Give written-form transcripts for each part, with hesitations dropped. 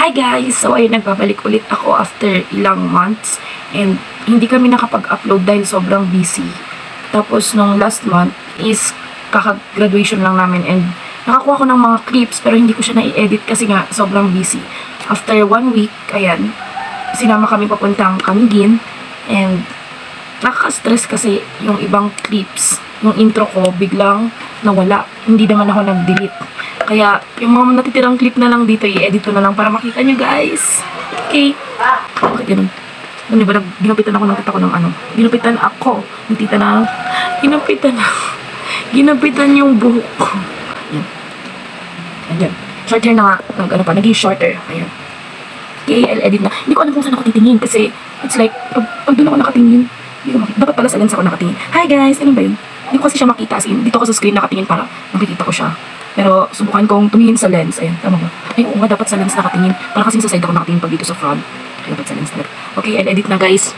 Hi guys! So ayun, nagbabalik ulit ako after ilang months and hindi kami nakapag-upload dahil sobrang busy. Tapos nung last month is kaka-graduation lang namin and nakakuha ko ng mga clips pero hindi ko siya na-i-edit kasi nga sobrang busy. After 1 week, ayan, sinama kami papuntang Camiguin and nakaka-stress kasi yung ibang clips, yung intro ko biglang nawala. Hindi naman ako nag-delete. Kaya, yung mga natitirang clip na lang dito, i-edit ko na lang para makita nyo, guys. Okay? Okay, ganun. Ano ba, ginupitan ako ng tita ko ng ano? Ginupitan ako ng tita na, ginapitan yung buhok ko. Ayan. Ayan. Short hair na nga. Ano pa, naging shorter. Ayan. Okay, I'll edit na. Hindi ko alam kung saan ako titingin kasi it's like, pag doon ako nakatingin, dapat pala sa lens ako nakatingin. Hi guys! Ano ba yun? Hindi ko kasi siya makita. As in, dito ako sa screen nakatingin para makikita ko siya. Pero subukan kong tumingin sa lens. Ayan, tama ba? Ay, oo nga, dapat sa lens nakatingin. Para kasi sa side ako nakatingin pag dito sa front. Kaya dapat sa lens na. Okay, I'll edit na guys.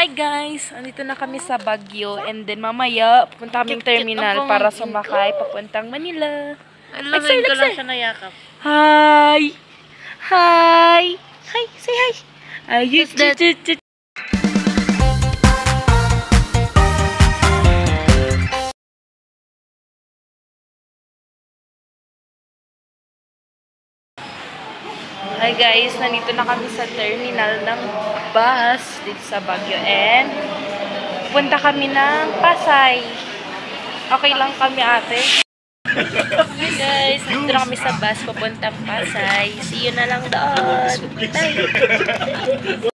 Hi guys! Andito na kami sa Baguio and then mamaya pupunta kaming terminal para sumakay papuntang Manila. Alam ko lang siya nayakap. Hi! Hi! Hi! Say hi! Hi guys! Nandito na kami sa terminal ng bus dito sa Baguio and punta kami ng Pasay. Okay lang kami ate? Hi guys! Nandito na kami sa bus papuntang Pasay. See you na lang doon! Bye!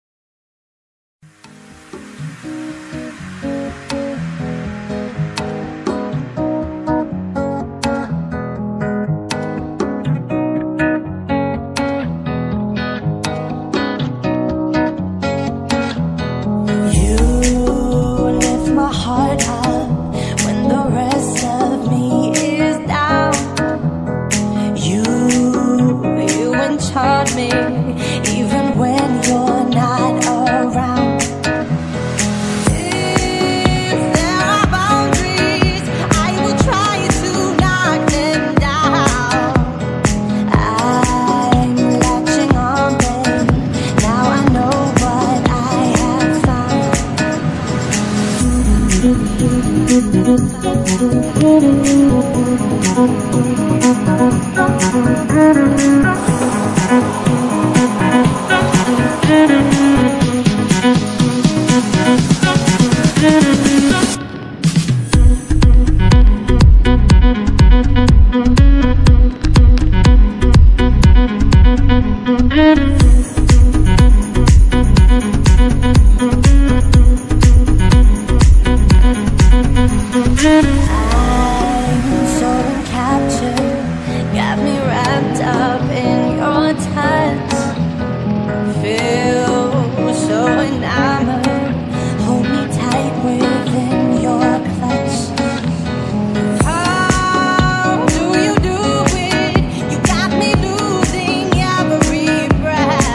Me, even when you're not around. If there are boundaries, I will try to knock them down. I'm latching on them. Now I know what I have found. Got me wrapped up in your touch. Feel so enamored. Hold me tight within your clutch. How do you do it? You got me losing every breath.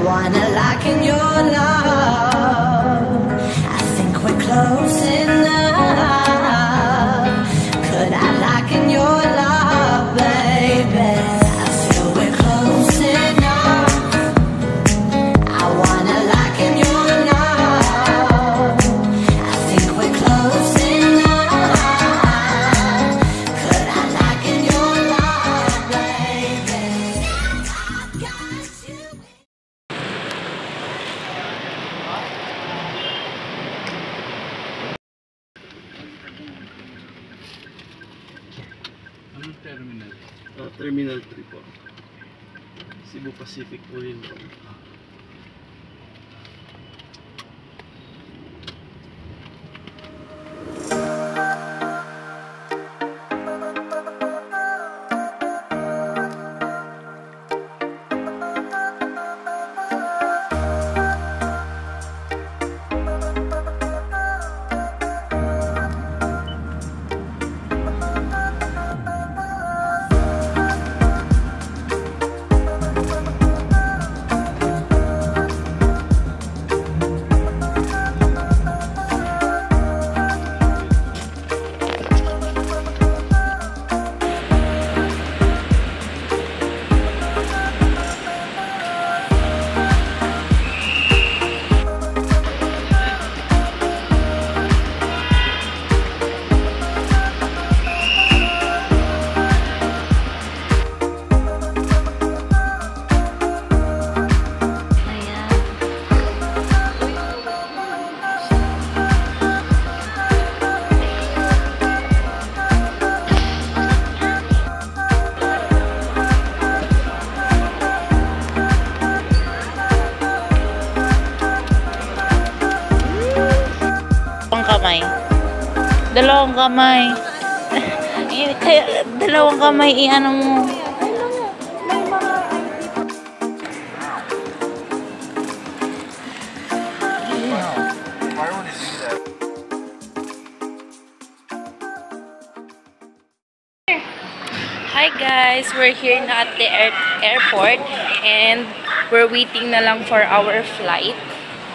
wanna lock in your love. I think we're close enough. Could I lock in your love, baby? I feel we're close enough. I wanna lock in your love. I think we're close enough. Could I lock in your love, baby? I got you. Anong terminal? Terminal 3 po. Cebu Pacific po yun po. Kamay. Dalawang kamay. Kaya dalawang kamay i-ano mo. Hi guys, we're here na at the airport and we're waiting na lang for our flight.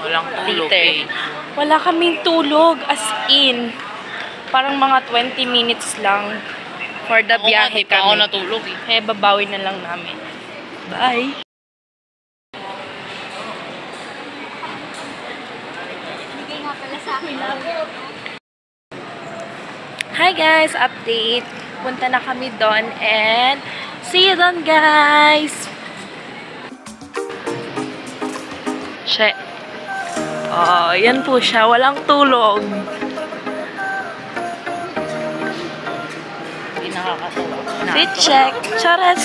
Walang tulog Later. Wala kaming tulog, as in. Parang mga 20 minutes lang for the biyahe Ako kami. natulog eh. Kaya babawi na lang namin. Bye! Hi guys! Update! Punta na kami doon and see you doon guys! Siya. Oh, yan po siya. Walang tulog. Hindi nakakatawa. Fit check. Charas!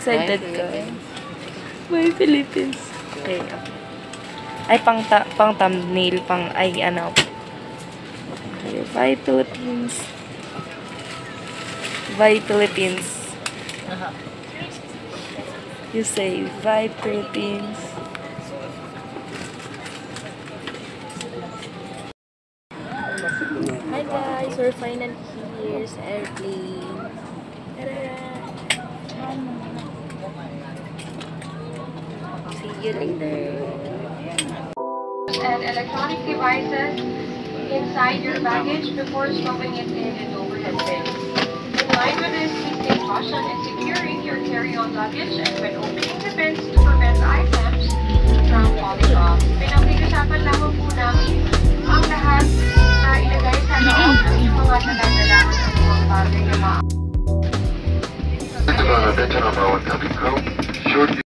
Excited ka. Bye, Philippines. Okay. Ay, pang thumbnail, ay, ano. Okay, bye, Philippines. Bye, Philippines. You say, bye, Philippines. Hi, guys. We're finally here sa airplane. Ta-da! See you later. And electronic devices inside your baggage before stowing it in an overhead bin. In line with this, please take caution in securing your carry carry-on luggage and when opening the bins to prevent items from falling off. Pinag-uusapan lamang po namin ang lahat na ilagay sa loob ng yung mga nalalaman ng mga bagay na Attention on Bawang Tabi Crew. Short